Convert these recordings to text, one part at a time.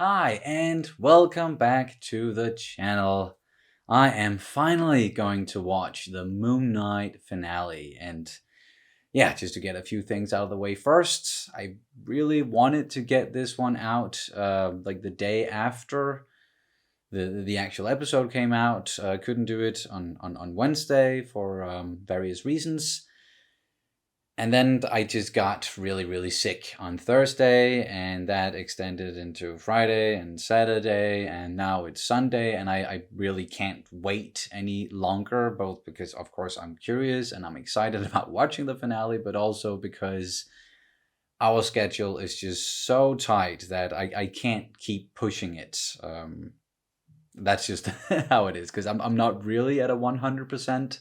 Hi, and welcome back to the channel. I am finally going to watch the Moon Knight finale, and yeah, just to get a few things out of the way first, I really wanted to get this one out like the day after the actual episode came out. Couldn't do it on Wednesday for various reasons. And then I just got really, really sick on Thursday, and that extended into Friday and Saturday, and now it's Sunday, and I really can't wait any longer, both because, of course, I'm curious and I'm excited about watching the finale, but also because our schedule is just so tight that I can't keep pushing it. That's just how it is, because I'm not really at a 100%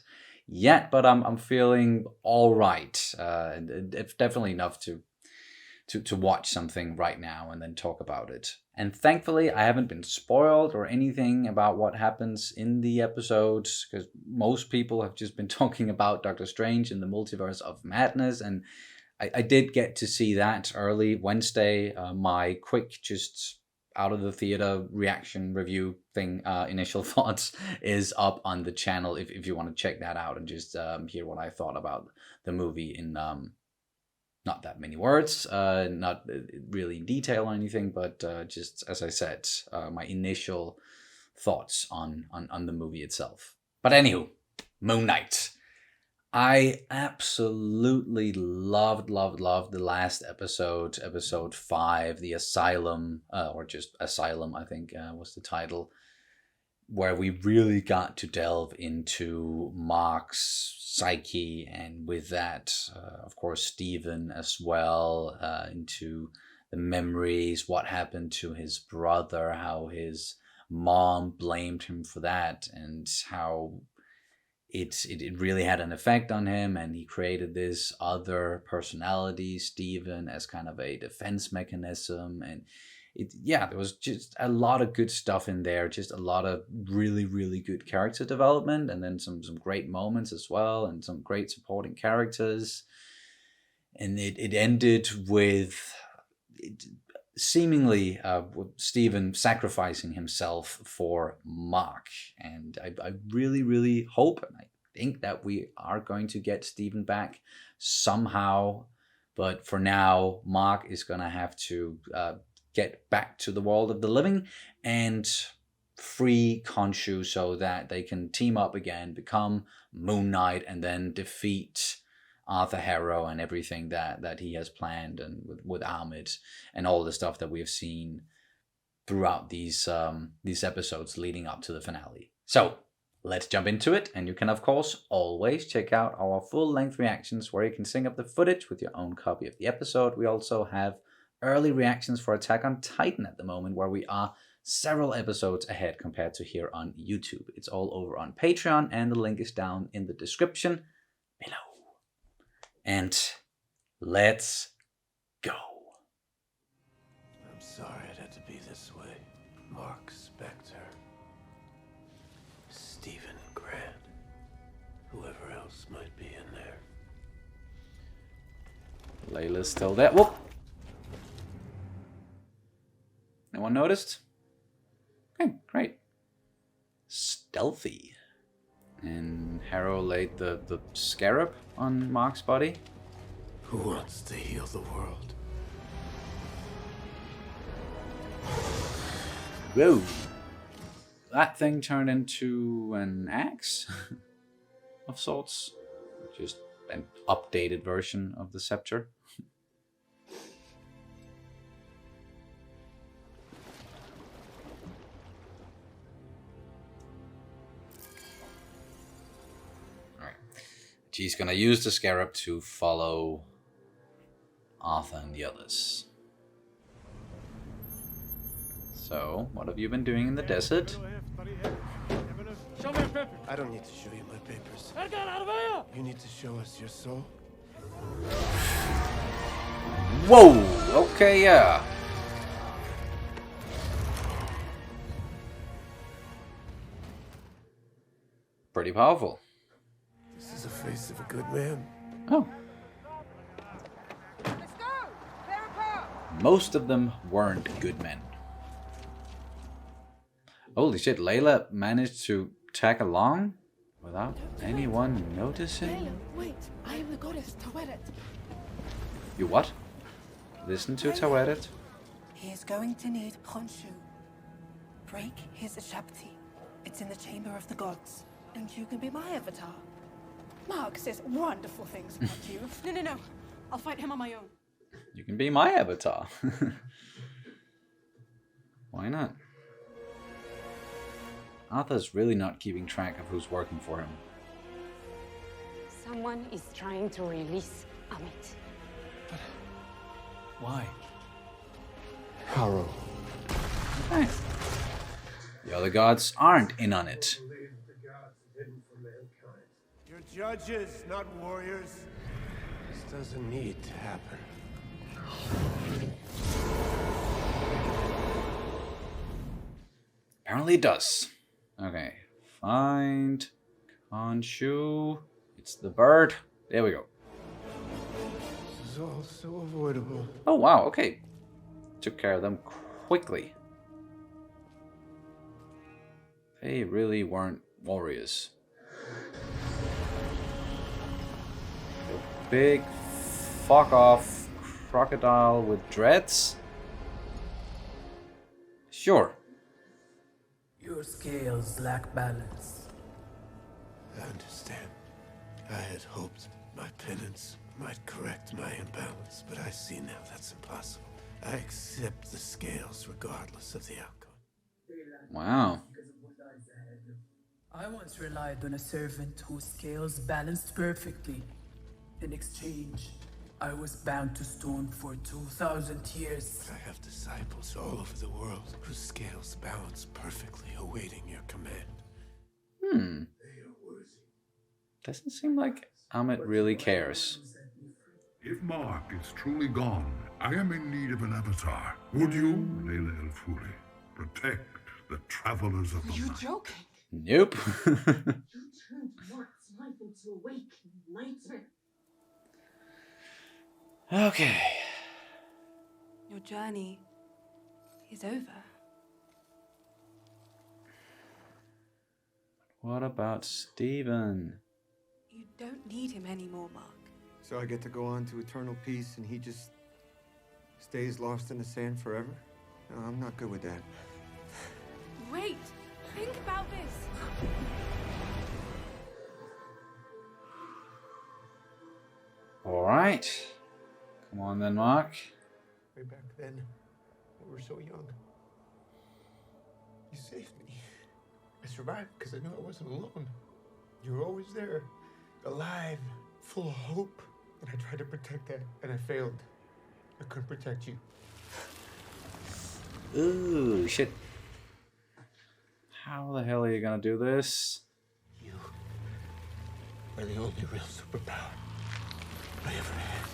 yet, but I'm feeling all right. It's definitely enough to watch something right now and then talk about it. And thankfully, I haven't been spoiled or anything about what happens in the episodes, because most people have just been talking about Doctor Strange in the Multiverse of Madness, and I did get to see that early Wednesday. My quick, just out of the theater reaction review thing, initial thoughts, is up on the channel if you want to check that out and just hear what I thought about the movie in not that many words, not really in detail or anything, but just as I said, my initial thoughts on the movie itself. But anywho, Moon Knight. I absolutely loved the last episode, episode 5, The Asylum, or just Asylum, I think was the title, where we really got to delve into Mark's psyche, and with that, of course, Stephen as well, into the memories, what happened to his brother, how his mom blamed him for that, and how it really had an effect on him, and he created this other personality, Steven, as kind of a defense mechanism. And there was just a lot of good stuff in there, just a lot of really, really good character development, and then some great moments as well, and some great supporting characters. And it ended with seemingly Stephen sacrificing himself for Mark. And I really, really hope, and I think that we are going to get Stephen back somehow. But for now, Mark is going to have to get back to the world of the living and free Khonshu so that they can team up again, become Moon Knight, and then defeat Arthur Harrow and everything that he has planned, and with Ahmed and all the stuff that we have seen throughout these episodes leading up to the finale. So let's jump into it, and you can of course always check out our full-length reactions where you can sync up the footage with your own copy of the episode. We also have early reactions for Attack on Titan at the moment, where we are several episodes ahead compared to here on YouTube. It's all over on Patreon, and the link is down in the description below. And let's go. I'm sorry it had to be this way. Mark Spector, Stephen Grant, whoever else might be in there. Layla's still there. Whoop! No one noticed? Okay, great. Stealthy. And Harrow laid the scarab on Mark's body. Who wants to heal the world? Whoa. That thing turned into an axe of sorts. Just an updated version of the scepter. She's gonna use the scarab to follow Arthur and the others. So, what have you been doing in the desert? Show me your papers. I don't need to show you my papers. You need to show us your soul. Whoa! Okay, yeah. Pretty powerful. This is the face of a good man. Oh. Let's go. Clear apart. Most of them weren't good men. Holy shit, Layla managed to tag along without anyone noticing? Layla, wait. I am the goddess Taweret. You what? Listen to Taweret? He is going to need Khonshu. Break his Shabti. It's in the chamber of the gods. And you can be my avatar. Mark says wonderful things about you. No. I'll fight him on my own. You can be my avatar. Why not? Arthur's really not keeping track of who's working for him. Someone is trying to release Amit. Why? Harrow. Nice. The other gods aren't in on it. You're judges, not warriors. This doesn't need to happen. Apparently it does. Okay. Find Khonshu. It's the bird. There we go. This is all so avoidable. Oh wow, okay. Took care of them quickly. They really weren't warriors. A big fuck off crocodile with dreads? Sure. Your scales lack balance. I understand. I had hoped my penance might correct my imbalance, but I see now that's impossible. I accept the scales regardless of the outcome. Wow. I once relied on a servant whose scales balanced perfectly. In exchange, I was bound to stone for 2,000 years. I have disciples all over the world whose scales balance perfectly, awaiting your command. Hmm. They are worthy. Doesn't seem like Amit really cares. If Mark is truly gone, I am in need of an avatar. Would you, Layla El Fuli, protect the travelers of the You night? joking? Nope. You turned Mark's life into a waking nightmare. Okay. Your journey is over. What about Stephen? You don't need him anymore, Mark. So I get to go on to eternal peace and he just stays lost in the sand forever? No, I'm not good with that. Wait! Think about this! Alright. Come on then, Mark. Way back then, we were so young. You saved me. I survived because I knew I wasn't alone. You were always there, alive, full of hope. And I tried to protect that, and I failed. I couldn't protect you. Ooh, shit. How the hell are you gonna do this? You are the only real superpower I ever had.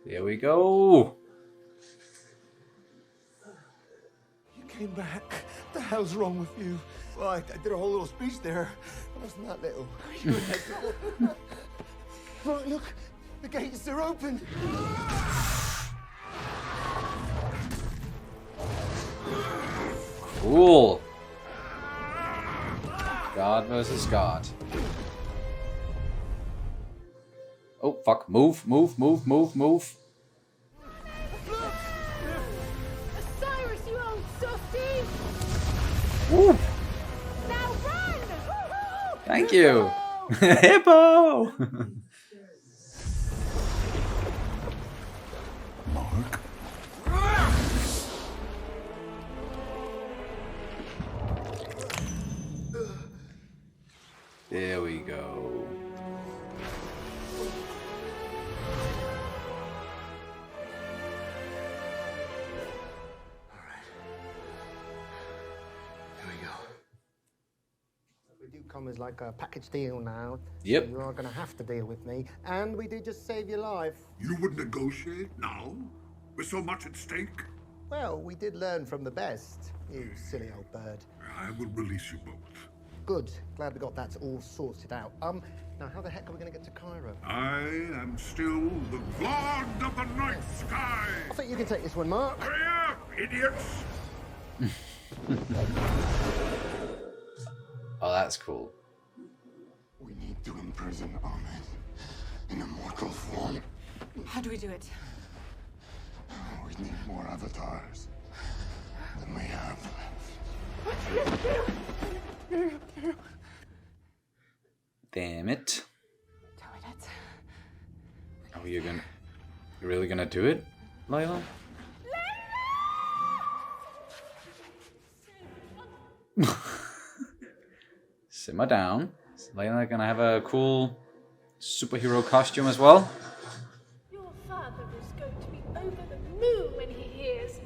Here we go. You came back. What the hell's wrong with you? Well, I did a whole little speech there. It wasn't that little. You were like, Right, look, the gates are open. Cool. God versus God. Oh, fuck. Move, move, move, move, move. Cyrus, you old softy! Woo. Now run! Thank you. Hippo! Mark? There we go. We do come as like a package deal now. Yep. So you are going to have to deal with me. And we did just save your life. You would negotiate now? With so much at stake? Well, we did learn from the best. You silly old bird. I will release you both. Good. Glad we got that all sorted out. Now how the heck are we going to get to Cairo? I am still the god of the night sky! I think you can take this one, Mark. Hurry up, idiots! Oh, that's cool. We need to imprison Ahmed in a mortal form. How do we do it? We need more avatars than we have. Damn it. Toilet. Oh, you're really gonna do it, Layla? Simmer down. Is Layla gonna have a cool superhero costume as well? Your father is going to be over the moon when he hears.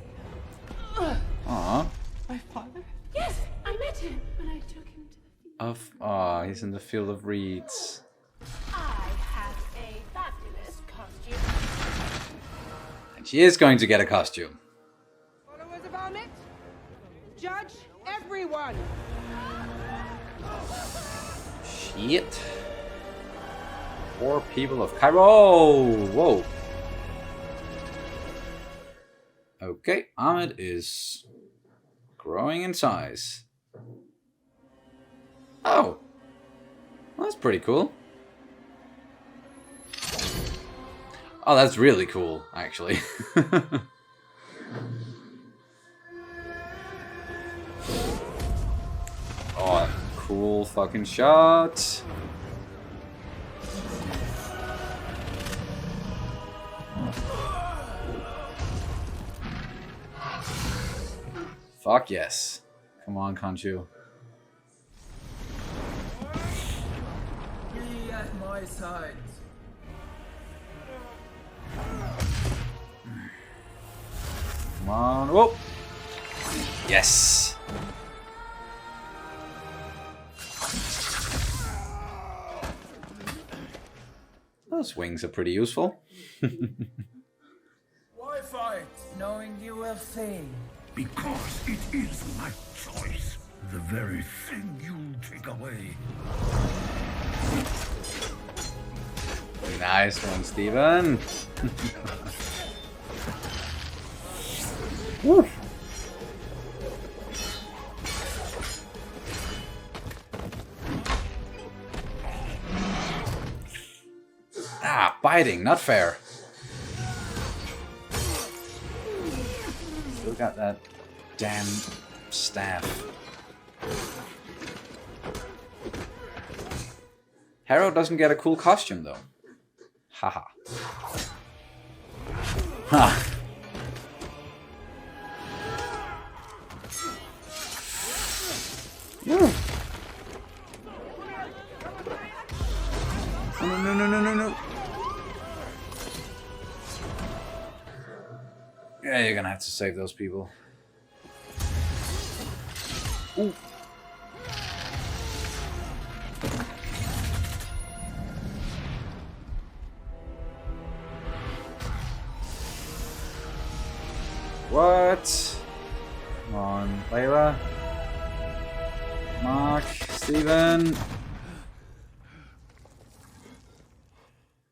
Aww. My father? Yes, I met him when I took him to the field. He's in the field of reeds. I have a fabulous costume. And she is going to get a costume. Followers of Ahmed, judge everyone. Shit. Poor people of Cairo. Whoa. Okay, Ahmed is growing in size. Oh. Well, that's pretty cool. Oh, that's really cool, actually. Oh, cool fucking shot. Fuck yes. Come on, Khonshu. Be at my side. Come on. Whoa. Yes. Those wings are pretty useful. Why fight, knowing you will fail? Because it is my choice. The very thing you take away. Nice one, Steven. Woo. Ah, biting, not fair. Still got that damn staff. Harrow doesn't get a cool costume though. Haha. Ha. Woo. No, no, no, no, no, no. Yeah, you're gonna have to save those people. Ooh. What? Come on, Layla. Mark, Steven.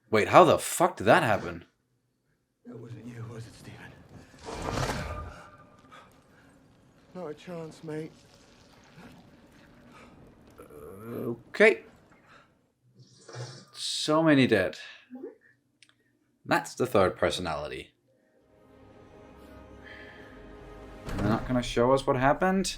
Wait, how the fuck did that happen? That wasn't you, was it, Stephen? Not a chance, mate. Okay. So many dead. That's the third personality. They're not gonna show us what happened?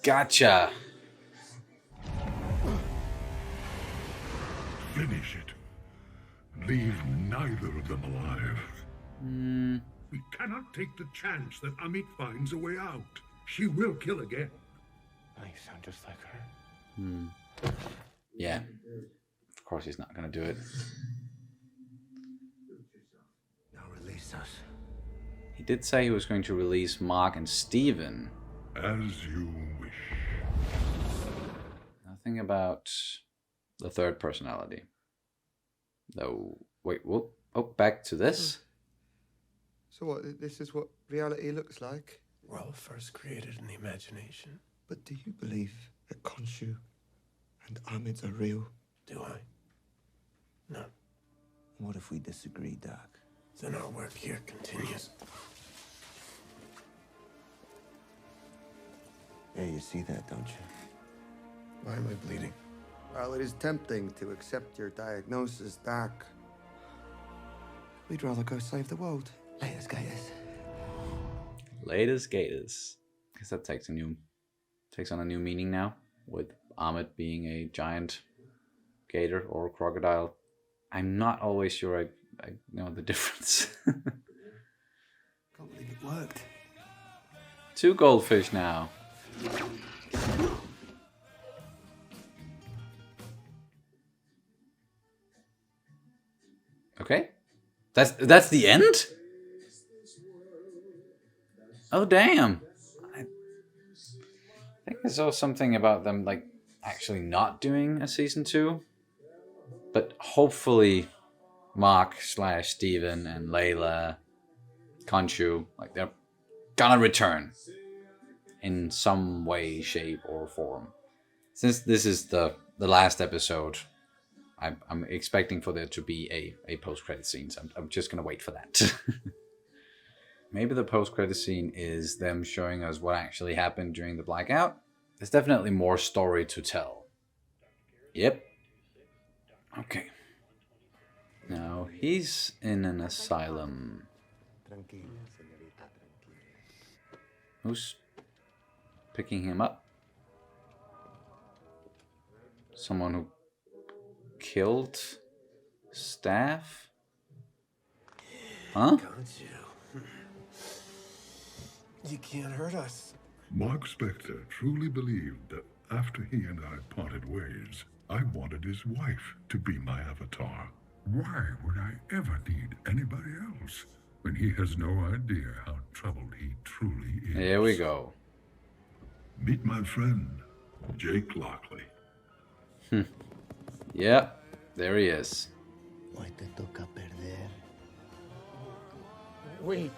Gotcha. Finish it. Leave neither of them alive. We cannot take the chance that Amit finds a way out. She will kill again. Oh, you sound just like her. Yeah. Of course he's not gonna do it. Now release us. He did say he was going to release Mark and Steven. As you wish. Nothing about the third personality. No, wait, whoop. Oh, back to this. So what, this is what reality looks like? We're all first created in the imagination. But do you believe that Khonshu and Ahmed are real? Do I? No. What if we disagree, Doc? Then our work here continues. Yeah, you see that, don't you? Why am I bleeding? Well, it is tempting to accept your diagnosis, Doc. We'd rather go save the world. Latest gators. Latest gators. Because that takes on a new meaning now, with Ahmed being a giant gator or crocodile. I'm not always sure I know the difference. Can't believe it worked. 2 goldfish now. Okay. That's the end? Oh damn. I think I saw something about them like actually not doing a season 2. But hopefully Mark/Steven and Layla, Khonshu, like they're gonna return in some way, shape, or form. Since this is the last episode, I'm expecting for there to be a post-credit scene. So I'm just gonna wait for that. Maybe the post-credit scene is them showing us what actually happened during the blackout. There's definitely more story to tell. Yep. Okay. Now he's in an asylum. Who's picking him up? Someone who killed staff? Huh? Can't you? You can't hurt us. Mark Spector truly believed that after he and I parted ways, I wanted his wife to be my avatar. Why would I ever need anybody else when he has no idea how troubled he truly is? Here we go. Meet my friend, Jake Lockley. Yeah, there he is. Hoy te toca perder. Wait.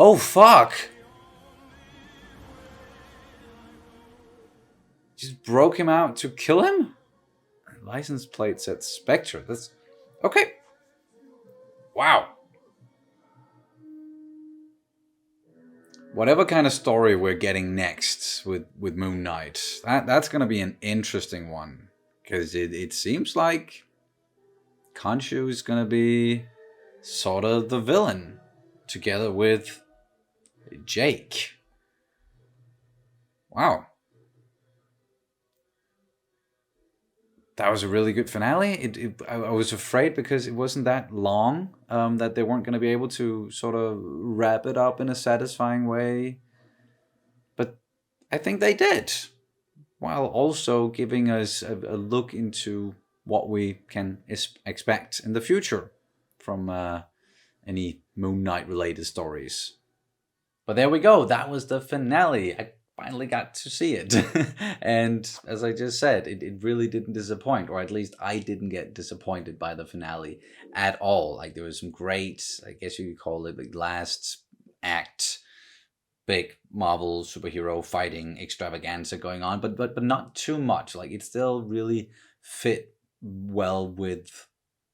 Oh fuck! Just broke him out to kill him? License plate said Spectre. That's okay. Wow. Whatever kind of story we're getting next with Moon Knight, that's gonna be an interesting one. Because it seems like Khonshu is gonna be sort of the villain, together with Jake. Wow. That was a really good finale. I was afraid because it wasn't that long that they weren't going to be able to sort of wrap it up in a satisfying way. But I think they did, while also giving us a look into what we can expect in the future from any Moon Knight related stories. But there we go. That was the finale. I finally got to see it. And as I just said, it really didn't disappoint, or at least I didn't get disappointed by the finale at all. Like there was some great, I guess you could call it, like last act big Marvel superhero fighting extravaganza going on, but not too much. Like it still really fit well with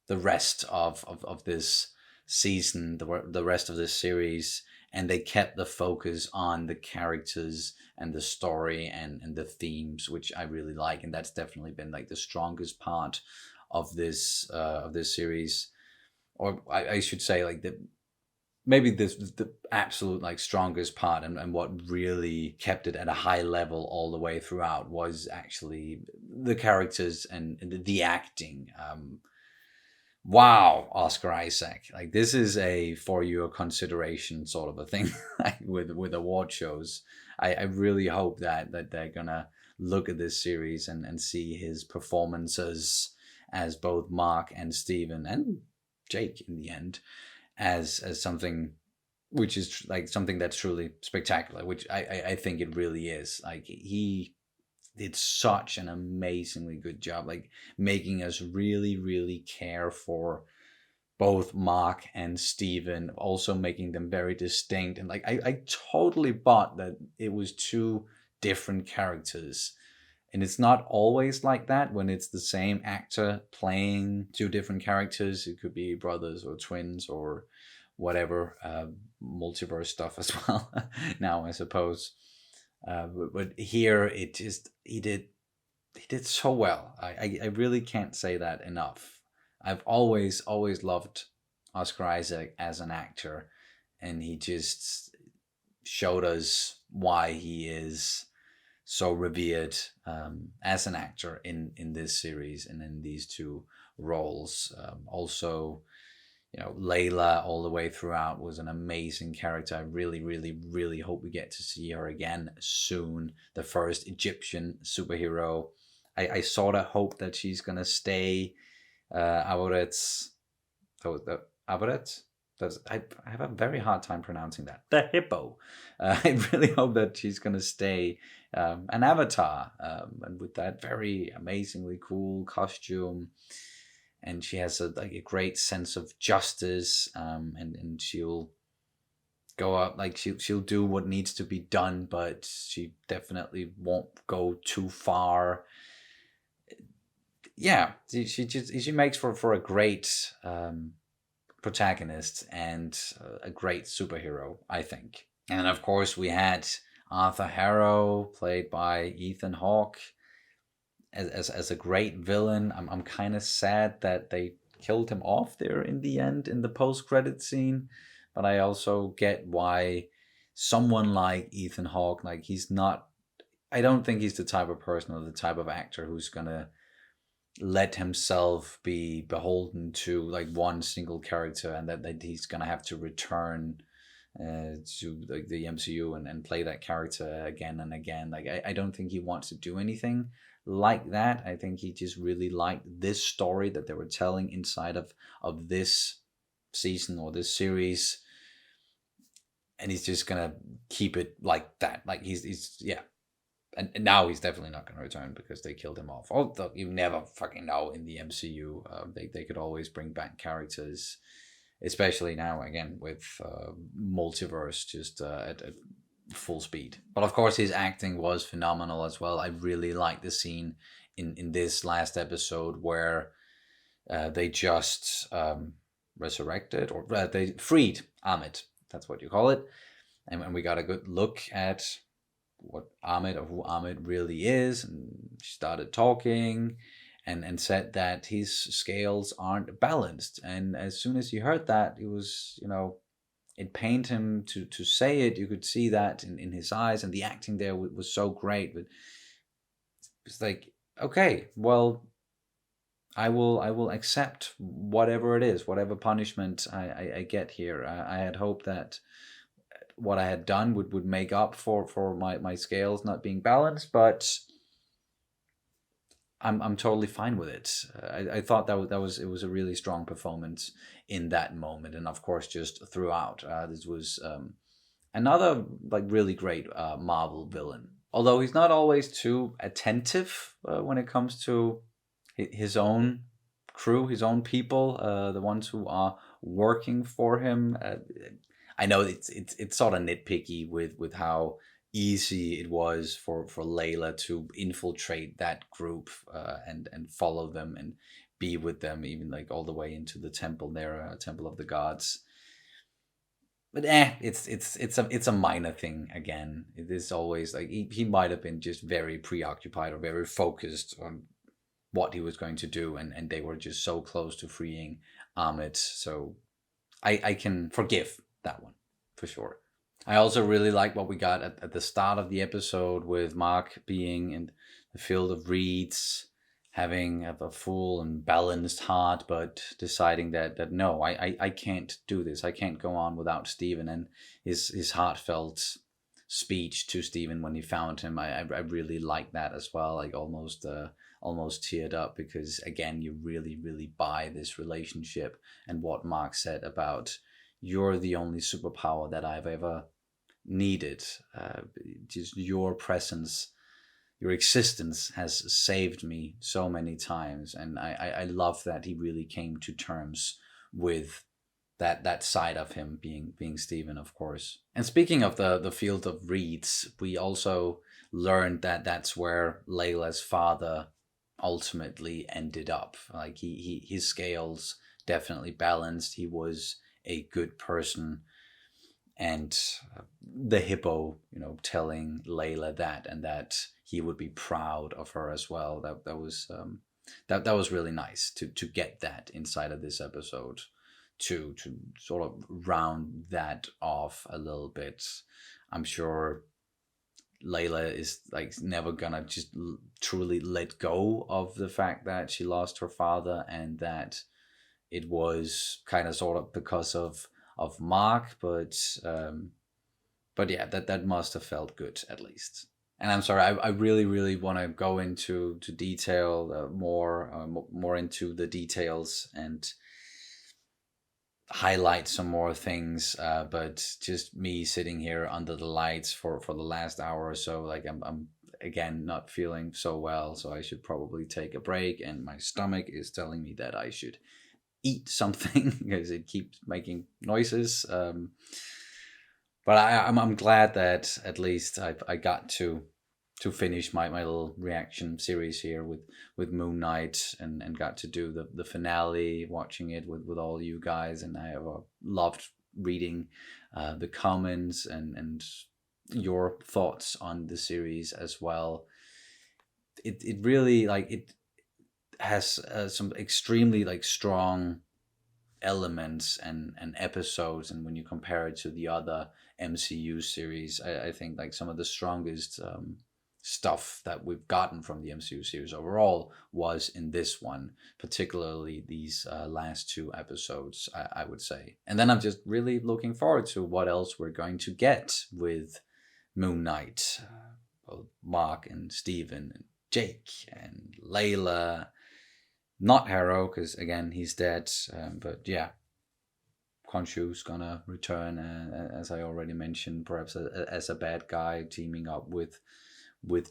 the rest of this season, the rest of this series, and they kept the focus on the characters and the story and the themes, which I really like, and that's definitely been like the strongest part of this series, or I should say like the absolute like strongest part, and what really kept it at a high level all the way throughout was actually the characters and the acting. Wow, Oscar Isaac. Like this is a for your consideration sort of a thing with award shows. I really hope that they're gonna look at this series and see his performances as both Mark and Steven and Jake in the end as something which is like something that's truly spectacular, which I think it really is. Like he did such an amazingly good job, like making us really, really care for both Mark and Steven, also making them very distinct. And like I totally bought that it was two different characters. And it's not always like that when it's the same actor playing two different characters. It could be brothers or twins or whatever, multiverse stuff as well now, I suppose. But here it just he did so well. I really can't say that enough. I've always loved Oscar Isaac as an actor, and he just showed us why he is so revered as an actor in this series and in these two roles. Also, you know, Layla all the way throughout was an amazing character. I really, really, really hope we get to see her again soon. The first Egyptian superhero. I sort of hope that she's gonna stay Aburet's. So the Aburet. I have a very hard time pronouncing that. The hippo. I really hope that she's gonna stay an avatar, and with that very amazingly cool costume. And she has a great sense of justice, and she'll go up, like she'll do what needs to be done, but she definitely won't go too far. Yeah, she makes for a great protagonist and a great superhero, I think. And of course, we had Arthur Harrow, played by Ethan Hawke, as a great villain. I'm kind of sad that they killed him off there in the end in the post-credit scene, but I also get why someone like Ethan Hawke, like he's not. I don't think he's the type of person or the type of actor who's gonna let himself be beholden to like one single character, and that he's gonna have to return to like the MCU and play that character again and again. Like I don't think he wants to do anything like that. I think he just really liked this story that they were telling inside of this season or this series, and he's just gonna keep it like that. Like he's yeah. And now he's definitely not going to return because they killed him off. Although you never fucking know in the MCU. They could always bring back characters, especially now, again, with multiverse just at full speed. But of course, his acting was phenomenal as well. I really like the scene in this last episode where they just resurrected, or they freed Amit. That's what you call it. And we got a good look at what Ahmed, or who Ahmed really is, and she started talking and said that his scales aren't balanced. And as soon as he heard that, it was, you know, it pained him to say it. You could see that in his eyes, and the acting there was so great. But it's like, okay, well, I will accept whatever it is, whatever punishment I get here. I had hoped that what I had done would make up for my scales not being balanced, but I'm totally fine with it. I thought that was it was a really strong performance in that moment, and of course just throughout. This was another like really great Marvel villain. Although he's not always too attentive when it comes to his own crew, his own people, the ones who are working for him. I know it's sort of nitpicky with how easy it was for Layla to infiltrate that group and follow them and be with them, even like all the way into the temple there, Temple of the Gods. But it's a minor thing again. It is always like he might have been just very preoccupied or very focused on what he was going to do, and they were just so close to freeing Ahmed. So I can forgive that one for sure. I also really like what we got at the start of the episode with Mark being in the field of reeds, having a full and balanced heart, but deciding that no, I can't do this. I can't go on without Stephen, and his heartfelt speech to Stephen when he found him. I really like that as well. Like almost teared up, because again, you really, really buy this relationship and what Mark said about, you're the only superpower that I've ever needed. Just your presence your existence has saved me so many times. And I love that he really came to terms with that side of him, being Stephen, of course. And speaking of the field of reeds, we also learned that that's where Layla's father ultimately ended up. Like his scales definitely balanced. He was a good person. And the hippo, telling Layla that, and that he would be proud of her as well. That was that was really nice to get that inside of this episode, to sort of round that off a little bit. I'm sure Layla is like never gonna just truly let go of the fact that she lost her father, and that it was kind of sort of because of Mark, but yeah, that must have felt good at least. And I'm sorry, I really really want to go into to detail more into the details and highlight some more things, but just me sitting here under the lights for the last hour or so, like I'm again not feeling so well, so I should probably take a break, and my stomach is telling me that I should eat something because it keeps making noises. But I'm glad that at least I got to finish my little reaction series here with Moon Knight, and got to do the finale, watching it with all you guys, and I have loved reading the comments and your thoughts on the series as well. It really, like, it has some extremely like strong elements and episodes, and when you compare it to the other MCU series, I think like some of the strongest stuff that we've gotten from the MCU series overall was in this one, particularly these last two episodes, I would say. And then I'm just really looking forward to what else we're going to get with Moon Knight, both Mark and Steven and Jake and Layla. Not Harrow, because again he's dead. But yeah, Khonshu's gonna return, as I already mentioned, perhaps as a bad guy, teaming up with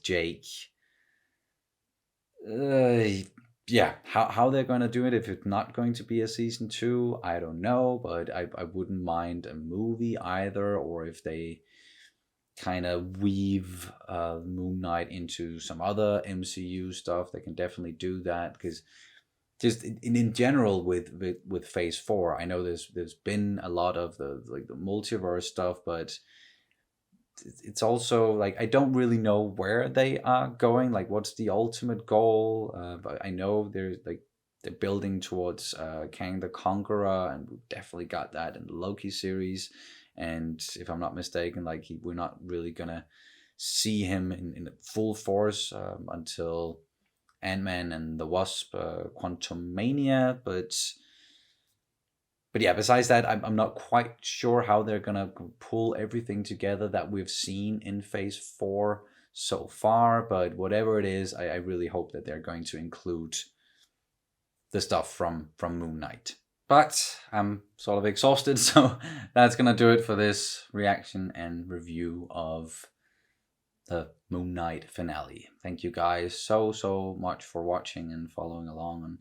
Jake. Yeah, how they're gonna do it, if it's not going to be a season 2, I don't know, but I wouldn't mind a movie either, or if they kind of weave Moon Knight into some other MCU stuff, they can definitely do that. Because just in general with Phase 4, I know there's been a lot of the multiverse stuff, but it's also like I don't really know where they are going, like what's the ultimate goal. But I know they're building towards Kang the Conqueror, and we definitely got that in the Loki series. And if I'm not mistaken, like we're not really gonna see him in full force until Ant-Man and the Wasp, Quantum Mania. But yeah, besides that, I'm not quite sure how they're gonna pull everything together that we've seen in Phase 4 so far. But whatever it is, I really hope that they're going to include the stuff from Moon Knight. But I'm sort of exhausted, so that's gonna do it for this reaction and review of the Moon Knight finale. Thank you guys so much for watching and following along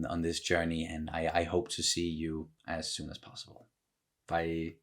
on this journey, and I hope to see you as soon as possible. Bye.